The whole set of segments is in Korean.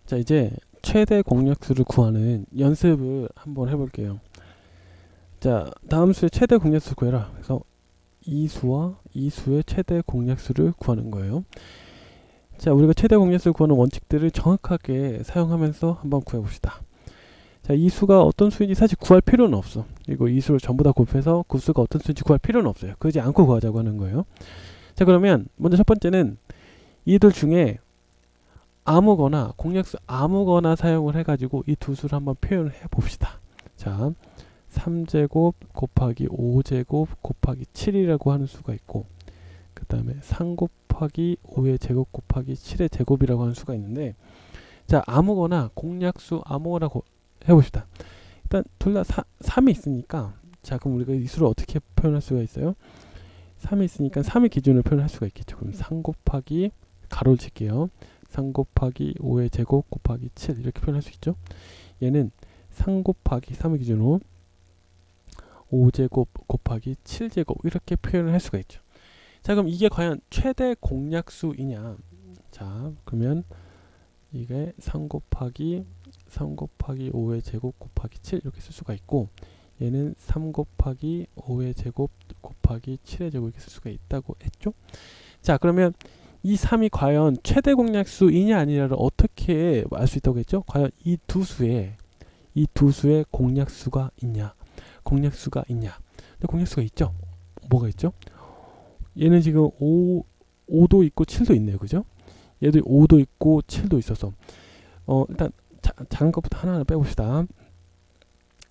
자, 이제 최대 공약수를 구하는 연습을 한번 해볼게요. 자, 다음 수의 최대 공약수 구해라. 그래서 이 수와 이 수의 최대 공약수를 구하는 거예요. 자, 우리가 최대 공약수를 구하는 원칙들을 정확하게 사용하면서 한번 구해봅시다. 자, 이 수가 어떤 수인지 사실 구할 필요는 없어. 그리고 이 수를 전부 다 곱해서 그 수가 어떤 수인지 구할 필요는 없어요. 그러지 않고 구하자고 하는 거예요. 자, 그러면 먼저 첫 번째는 이들 중에 아무거나 공약수 아무거나 사용을 해가지고 이 두 수를 한번 표현을 해봅시다. 자, 3제곱 곱하기 5제곱 곱하기 7이라고 하는 수가 있고, 그 다음에 3 곱하기 5의 제곱 곱하기 7의 제곱이라고 하는 수가 있는데, 자, 아무거나 공약수 아무거나 해봅시다. 일단 둘 다 3이 있으니까, 자, 그럼 우리가 이 수를 어떻게 표현할 수가 있어요? 3이 있으니까 3의 기준으로 표현할 수가 있겠죠. 그럼 3 곱하기 가로를 칠게요. 3 곱하기 5의 제곱 곱하기 7 이렇게 표현할 수 있죠. 얘는 3 곱하기 3의 기준으로 5제곱 곱하기 7제곱 이렇게 표현을 할 수가 있죠. 자, 그럼 이게 과연 최대 공약수이냐? 자, 그러면 이게 3 곱하기 5의 제곱 곱하기 7 이렇게 쓸 수가 있고, 얘는 3 곱하기 5의 제곱 곱하기 7의 제곱 이렇게 쓸 수가 있다고 했죠. 자, 그러면 이 3이 과연 최대 공약수이냐 아니냐를 어떻게 알 수 있다고 했죠? 과연 이 두 수의 공약수가 있냐? 공약수가 있냐? 근데 공약수가 있죠? 뭐가 있죠? 얘는 지금 5도 있고 7도 있네요. 그죠? 얘도 5도 있고 7도 있어서 일단 작은 것부터 하나하나 빼봅시다.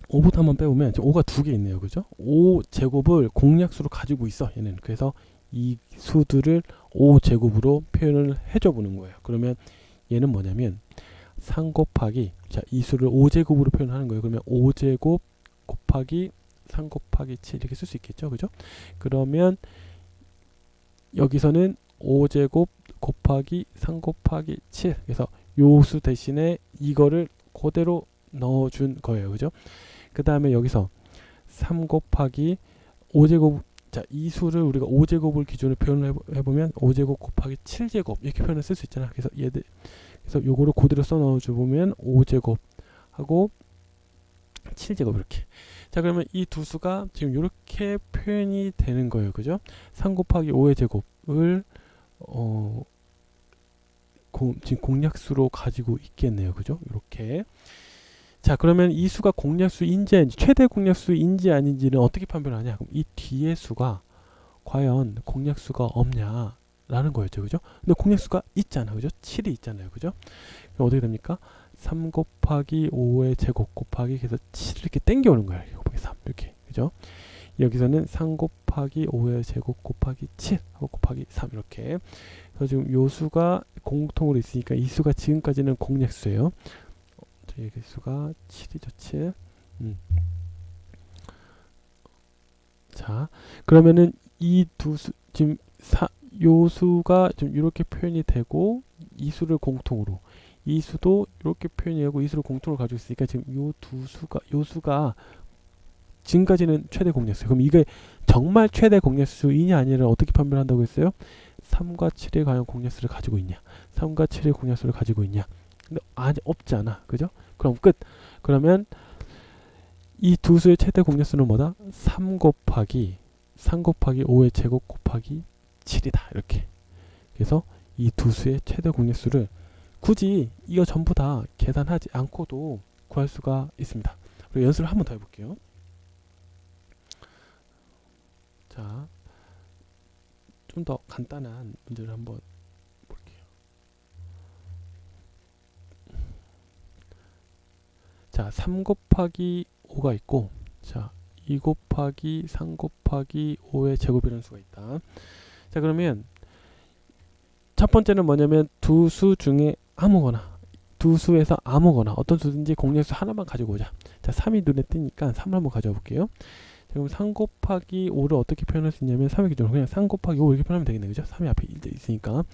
5부터 한번 빼보면 5가 두 개 있네요. 그죠? 5제곱을 공약수로 가지고 있어. 얘는. 그래서 이 수들을 5제곱으로 표현을 해줘 보는 거예요. 그러면 얘는 뭐냐면 3 곱하기, 자, 이 수를 5제곱으로 표현하는 거예요. 그러면 5제곱 곱하기 3 곱하기 7 이렇게 쓸 수 있겠죠. 그죠? 그러면 여기서는 5제곱 곱하기 3 곱하기 7, 그래서 요수 대신에 이거를 그대로 넣어준 거예요. 그죠? 그 다음에 여기서 3 곱하기 5제곱, 자, 이 수를 우리가 5제곱을 기준으로 표현을 해보면 5제곱 곱하기 7제곱 이렇게 표현을 쓸 수 있잖아. 그래서 그래서 요거를 그대로 써 넣어주면 5제곱 하고 7제곱 이렇게. 자, 그러면 이 두 수가 지금 이렇게 표현이 되는 거예요. 그죠? 3 곱하기 5의 제곱을 지금 공약수로 가지고 있겠네요. 그죠? 이렇게. 자, 그러면 이 수가 공약수인지 아닌지, 최대 공약수인지 아닌지는 어떻게 판별하냐? 그럼 이 뒤에 수가 과연 공약수가 없냐라는 거였죠. 그죠? 근데 공약수가 있잖아. 그죠? 7이 있잖아요. 그죠? 그럼 어떻게 됩니까? 3 곱하기 5의 제곱 곱하기, 그래서 7 이렇게 땡겨오는 거예요. 곱하기 3 이렇게. 그죠? 여기서는 3 곱하기 5의 제곱 곱하기 7 하고 곱하기 3 이렇게. 그래서 지금 요 수가 공통으로 있으니까 이 수가 지금까지는 공약수예요. 여기 수가 7이죠. 7. 자, 그러면은 이 두 수, 지금 요 수가 좀 이렇게 표현이 되고, 이 수를 공통으로, 이 수도 이렇게 표현이 되고, 이 수를 공통으로 가지고 있으니까 지금 요 수가 지금까지는 최대 공약수. 그럼 이게 정말 최대 공약수이냐 아니냐를 어떻게 판별한다고 했어요? 3과 7의 과연 공약수를 가지고 있냐? 3과 7의 공약수를 가지고 있냐? 근데 아직 없지 않아. 그죠? 그럼 끝. 그러면 이 두 수의 최대 공약수는 뭐다? 3 곱하기 5의 제곱 곱하기 7이다. 이렇게. 그래서 이 두 수의 최대 공약수를 굳이 이거 전부 다 계산하지 않고도 구할 수가 있습니다. 그리고 연습을 한 번 더 해볼게요. 자, 좀 더 간단한 문제를 한번 볼게요. 자, 3 곱하기 5가 있고, 자, 2 곱하기 3 곱하기 5의 제곱이라는 수가 있다. 자, 그러면 첫 번째는 뭐냐면 두 수 중에 아무거나, 두 수에서 아무거나 어떤 수든지 공약수 하나만 가지고 오자. 자, 3이 눈에 띄니까 3을 한번 가져와 볼게요. 자, 그럼 3 곱하기 5를 어떻게 표현할 수 있냐면 3의 기준으로 그냥 3 곱하기 5 이렇게 표현하면 되겠네. 그죠? 3이 앞에 1대 있으니까.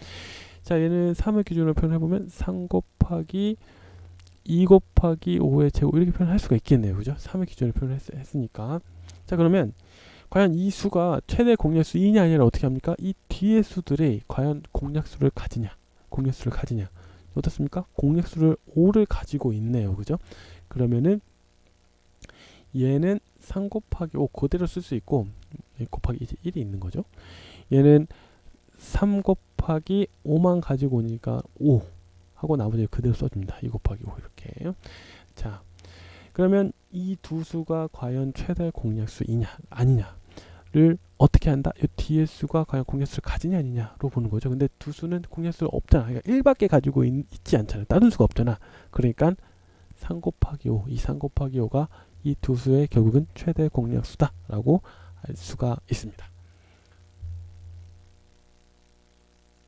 자, 얘는 3의 기준으로 표현해보면 3 곱하기 2 곱하기 5의 제곱 이렇게 표현할 수가 있겠네요. 그죠? 3의 기준으로 표현했으니까. 자, 그러면 과연 이 수가 최대 공약수이냐 아니냐 어떻게 합니까? 이 뒤의 수들이 과연 공약수를 가지냐, 공약수를 가지냐. 어떻습니까? 공약수를 5를 가지고 있네요. 그죠? 그러면은 얘는 3 곱하기 5 그대로 쓸 수 있고, 곱하기 이제 1이 있는 거죠. 얘는 3 곱하기 5만 가지고 오니까 5 하고 나머지 그대로 써줍니다. 2 곱하기 5 이렇게. 자, 그러면 이 두 수가 과연 최대 공약수이냐 아니냐를 어떻게 한다? 이 뒤에 수가 과연 공약수를 가지냐 아니냐로 보는 거죠. 근데 두 수는 공약수가 없잖아. 그러니까 1밖에 가지고 있지 않잖아요. 다른 수가 없잖아. 그러니까 3 곱하기 5, 이 3 곱하기 5가 이 두 수의 결국은 최대 공약수다라고 알 수가 있습니다.